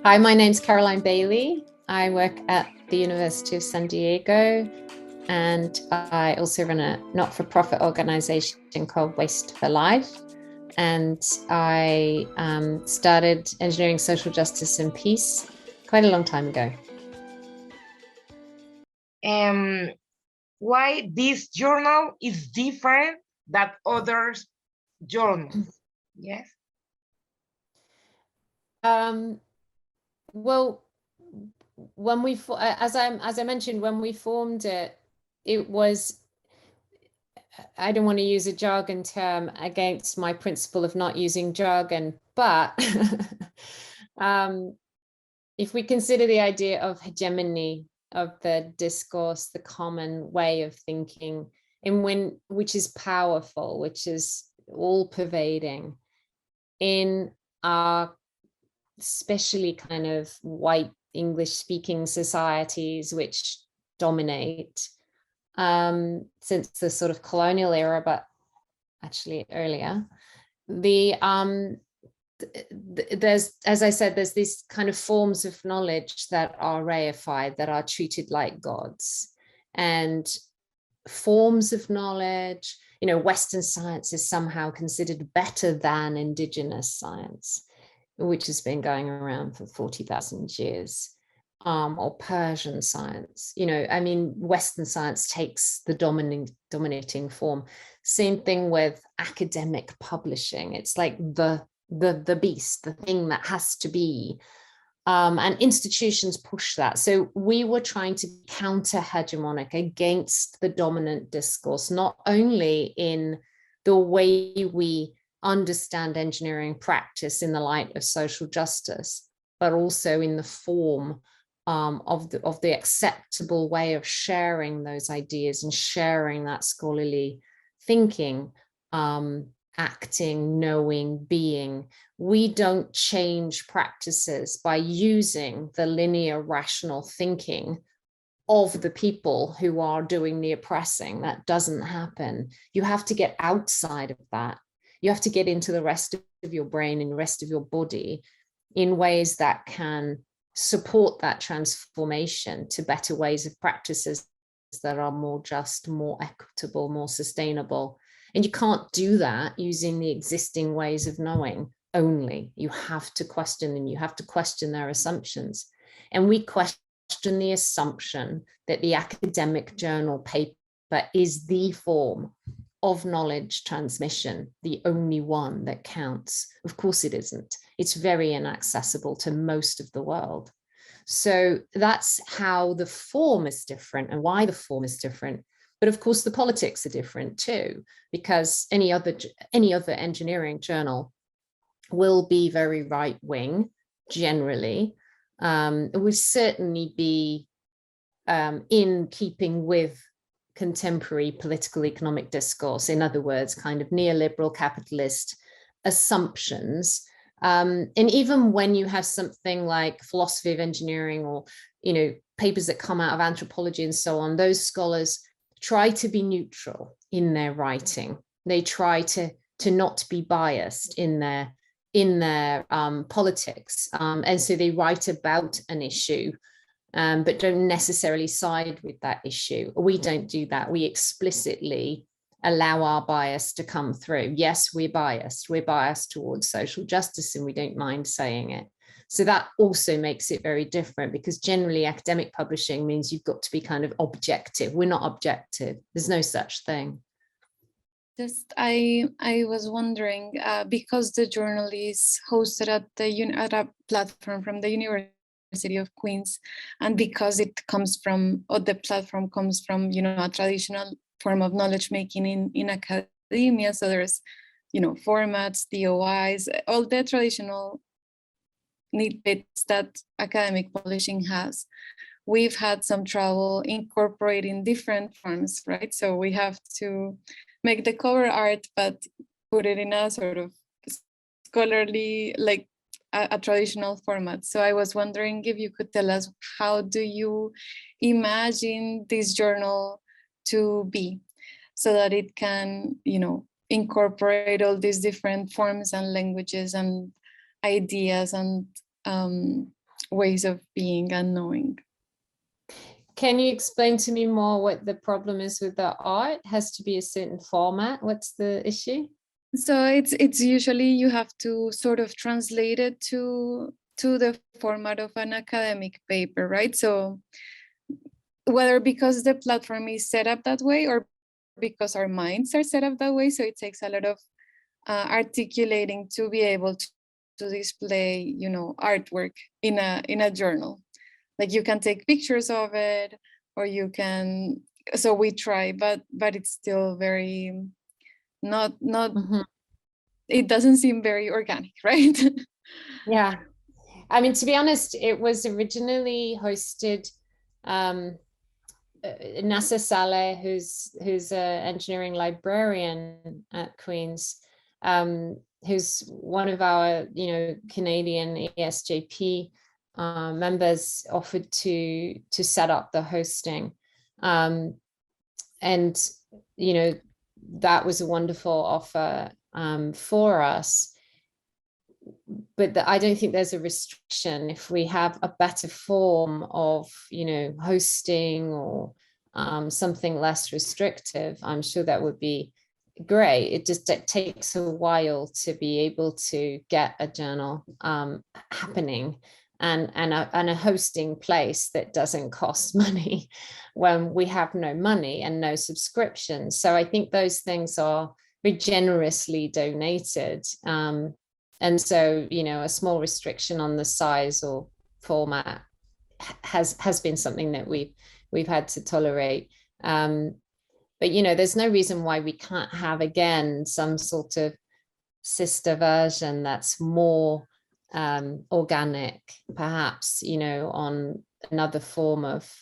Hi, my name's Caroline Bailey. I work at the University of San Diego, and I also run a not-for-profit organization called Waste for Life. And I started engineering social justice and peace quite a long time ago. Why this journal is different than other journals? Yes. Well, when we, as I mentioned, when we formed it, it was, I don't want to use a jargon term against my principle of not using jargon, but if we consider the idea of hegemony of the discourse, the common way of thinking, which is powerful, which is all pervading in our especially kind of white English speaking societies which dominate since the sort of colonial era, but actually earlier, there's, as I said, there's these kind of forms of knowledge that are reified, that are treated like gods, and forms of knowledge, Western science is somehow considered better than indigenous science, which has been going around for 40,000 years, or Persian science. Western science takes the dominating form. Same thing with academic publishing. It's like the beast, the thing that has to be. And institutions push that. So we were trying to counter hegemonic against the dominant discourse, not only in the way we understand engineering practice in the light of social justice, but also in the form of the acceptable way of sharing those ideas and sharing that scholarly thinking, acting, knowing, being. We don't change practices by using the linear rational thinking of the people who are doing the oppressing. That doesn't happen. You have to get outside of that. You have to get into the rest of your brain and the rest of your body in ways that can support that transformation to better ways of practices that are more just, more equitable, more sustainable. And you can't do that using the existing ways of knowing only. You have to question them. You have to question their assumptions. And we question the assumption that the academic journal paper is the form of knowledge transmission, the only one that counts. Of course it isn't. It's very inaccessible to most of the world. So that's how the form is different and why the form is different. But of course the politics are different too, because any other engineering journal will be very right-wing generally. It would certainly be in keeping with contemporary political economic discourse, in other words, kind of neoliberal capitalist assumptions. And even when you have something like philosophy of engineering or, papers that come out of anthropology and so on, those scholars try to be neutral in their writing. They try to not be biased in their politics. And so they write about an issue, but don't necessarily side with that issue. We don't do that. We explicitly allow our bias to come through. Yes, we're biased. We're biased towards social justice, and we don't mind saying it. So that also makes it very different, because generally academic publishing means you've got to be kind of objective. We're not objective. There's no such thing. Just I was wondering, because the journal is hosted at a platform from the University of Queens, and because it comes from, or the platform comes from, a traditional form of knowledge making in academia. So there's, formats, DOIs, all the traditional nitpicks that academic publishing has. We've had some trouble incorporating different forms, right? So we have to make the cover art, but put it in a sort of scholarly, like a traditional format. So I was wondering if you could tell us, how do you imagine this journal to be, so that it can, incorporate all these different forms and languages and ideas and ways of being and knowing. Can you explain to me more what the problem is with the art? It has to be a certain format. What's the issue? So it's usually you have to sort of translate it to the format of an academic paper, right? So whether because the platform is set up that way or because our minds are set up that way, so it takes a lot of articulating to be able to display, you know, artwork in a journal. Like you can take pictures of it, or you can. So we try, but it's still very not. Mm-hmm. It doesn't seem very organic, right? Yeah. I mean, to be honest, it was originally hosted. Nasa Saleh, who's an engineering librarian at Queen's, who's one of our, you know, Canadian ESJP members, offered to set up the hosting, and you know, that was a wonderful offer for us. But I don't think there's a restriction. If we have a better form of, you know, hosting or something less restrictive, I'm sure that would be great. It takes a while to be able to get a journal happening and a hosting place that doesn't cost money when we have no money and no subscriptions. So I think those things are very generously donated. And so, you know, a small restriction on the size or format has been something that we've had to tolerate. But, you know, there's no reason why we can't have, again, some sort of sister version that's more organic, perhaps, you know, on another form of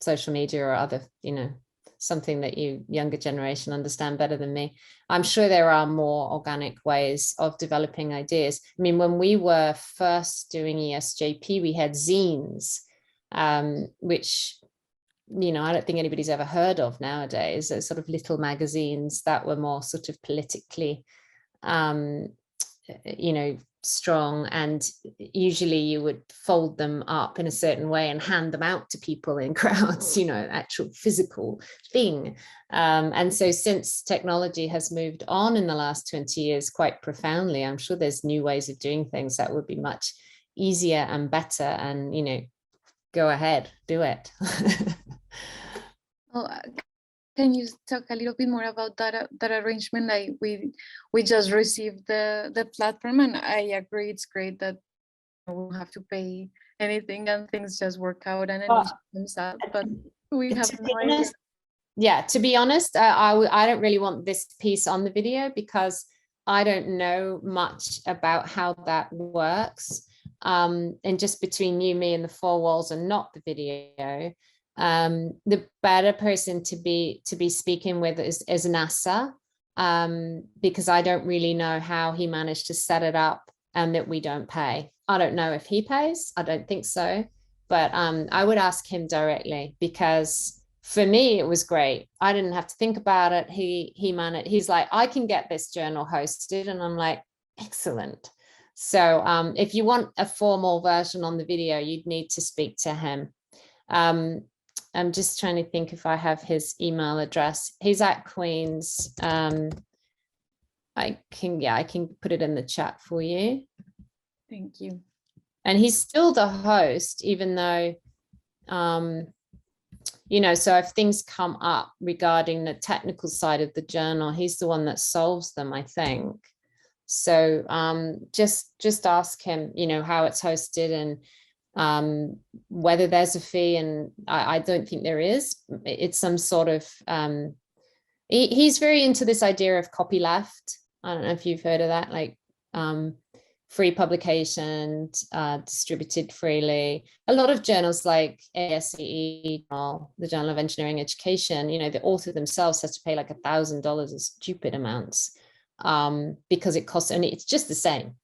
social media or other, you know, something that you younger generation understand better than me. I'm sure there are more organic ways of developing ideas. I mean, when we were first doing ESJP, we had zines, which, you know, I don't think anybody's ever heard of nowadays. Those sort of little magazines that were more sort of politically, you know, strong, and usually you would fold them up in a certain way and hand them out to people in crowds, you know, actual physical thing. And so since technology has moved on in the last 20 years quite profoundly, I'm sure there's new ways of doing things that would be much easier and better, and, you know, go ahead, do it. Oh, can you talk a little bit more about that arrangement? Like we just received the platform, and I agree it's great that we don't have to pay anything and things just work out and an issue comes up. But we have no idea. Yeah, to be honest, I don't really want this piece on the video because I don't know much about how that works. And just between you, me, and the four walls, and not the video, the better person to be speaking with is NASA, because I don't really know how he managed to set it up and that we don't pay. I don't know if he pays. I don't think so, but I would ask him directly, because for me it was great. I didn't have to think about it. He managed. He's like, I can get this journal hosted, and I'm like, excellent. So if you want a formal version on the video, you'd need to speak to him. I'm just trying to think if I have his email address. He's at Queen's. I can put it in the chat for you. Thank you. And he's still the host, even though, you know, so if things come up regarding the technical side of the journal, he's the one that solves them, I think. So just ask him, you know, how it's hosted and whether there's a fee. And I don't think there is. It's some sort of, he's very into this idea of copyleft. I don't know if you've heard of that, like free publication, distributed freely. A lot of journals like ASCE, the Journal of Engineering Education, you know, the author themselves has to pay like $1,000, stupid amounts, because it costs, and it's just the same.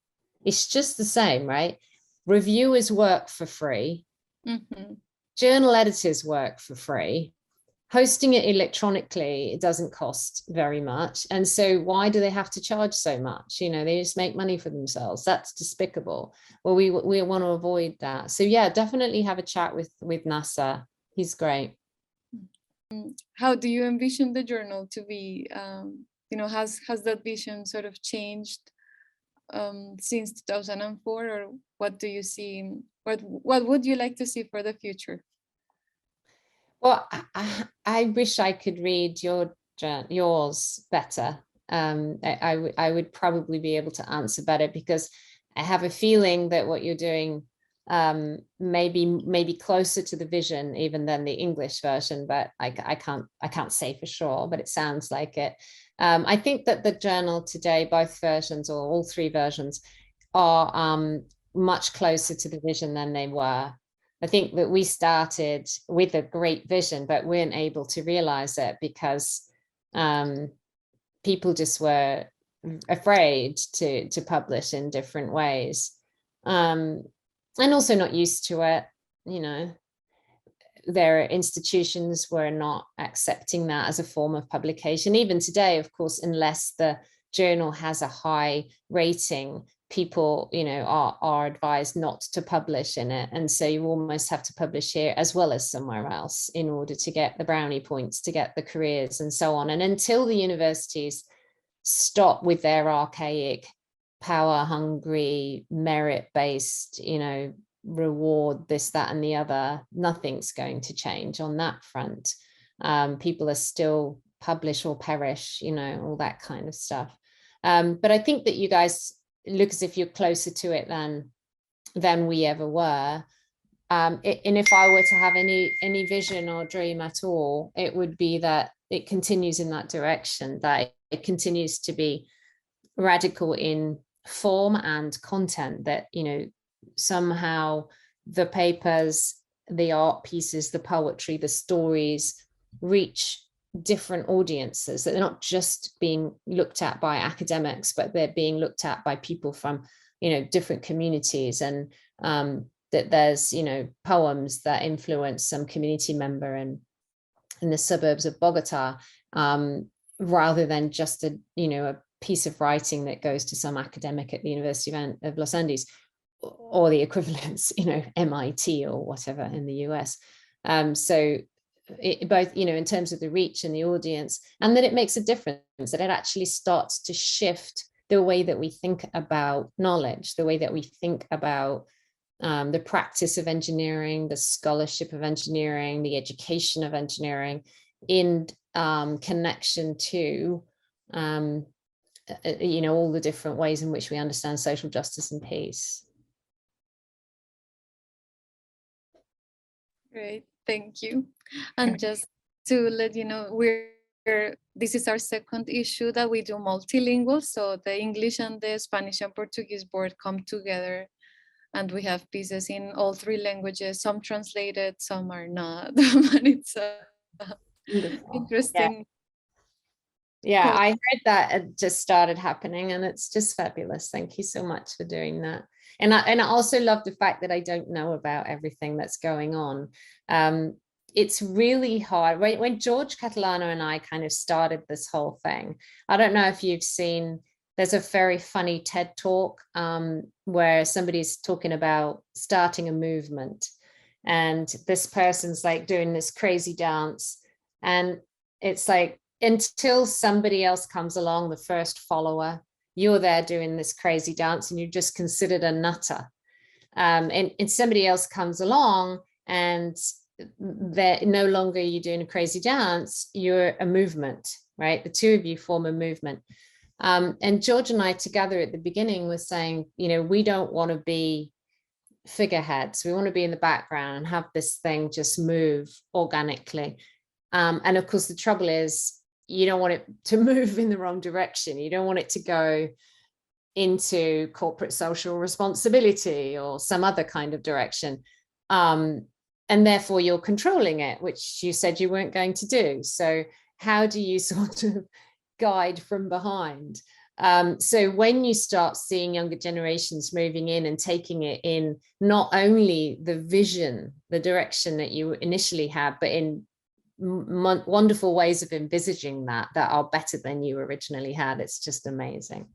It's just the same, right? Reviewers work for free. Mm-hmm. Journal editors work for free. hosting it electronically, it doesn't cost very much. And so why do they have to charge so much? You know, they just make money for themselves. That's despicable. Well, we want to avoid that. So yeah, definitely have a chat with Nasser. He's great. How do you envision the journal to be? You know, has that vision sort of changed since 2004, or what do you see? What would you like to see for the future? Well, I wish I could read yours better. I would probably be able to answer better, because I have a feeling that what you're doing maybe closer to the vision even than the English version, but I can't say for sure, but it sounds like it. I think that the journal today, both versions or all three versions, are much closer to the vision than they were. I think that we started with a great vision, but weren't able to realize it because people just were afraid to publish in different ways, and also not used to it. You know, their institutions were not accepting that as a form of publication. Even today, of course, unless the journal has a high rating, people, you know, are advised not to publish in it. And so you almost have to publish here as well as somewhere else in order to get the brownie points, to get the careers and so on. And until the universities stop with their archaic, power hungry, merit-based, you know, reward this, that, and the other, nothing's going to change on that front. People are still publish or perish, you know, all that kind of stuff. But I think that you guys look as if you're closer to it than we ever were. And if I were to have any vision or dream at all, it would be that it continues in that direction, that it continues to be radical in form and content, that, you know, somehow the papers, the art pieces, the poetry, the stories reach different audiences, that they're not just being looked at by academics, but they're being looked at by people from, you know, different communities, and that there's, you know, poems that influence some community member in the suburbs of Bogota, rather than just a, you know, a piece of writing that goes to some academic at the University of Los Angeles, or the equivalents, you know, MIT or whatever in the US. So it, both, you know, in terms of the reach and the audience, and that it makes a difference, that it actually starts to shift the way that we think about knowledge, the way that we think about the practice of engineering, the scholarship of engineering, the education of engineering, in connection to, you know, all the different ways in which we understand social justice and peace. Great, thank you. And just to let you know, this is our second issue that we do multilingual. So the English and the Spanish and Portuguese board come together, and we have pieces in all three languages, some translated, some are not. But it's interesting. Yeah, I heard that it just started happening, and it's just fabulous. Thank you so much for doing that. And I also love the fact that I don't know about everything that's going on. It's really hard. When George Catalano and I kind of started this whole thing, I don't know if you've seen, there's a very funny TED talk where somebody's talking about starting a movement, and this person's like doing this crazy dance, and it's like, until somebody else comes along, the first follower, you're there doing this crazy dance and you're just considered a nutter. And somebody else comes along and they're no longer you doing a crazy dance, you're a movement, right? The two of you form a movement. And George and I together at the beginning was saying, you know, we don't want to be figureheads. We want to be in the background and have this thing just move organically. And of course, the trouble is, you don't want it to move in the wrong direction. You don't want it to go into corporate social responsibility or some other kind of direction. And therefore you're controlling it, which you said you weren't going to do. So how do you sort of guide from behind? So when you start seeing younger generations moving in and taking it in, not only the vision, the direction that you initially had, but in wonderful ways of envisaging that are better than you originally had. It's just amazing.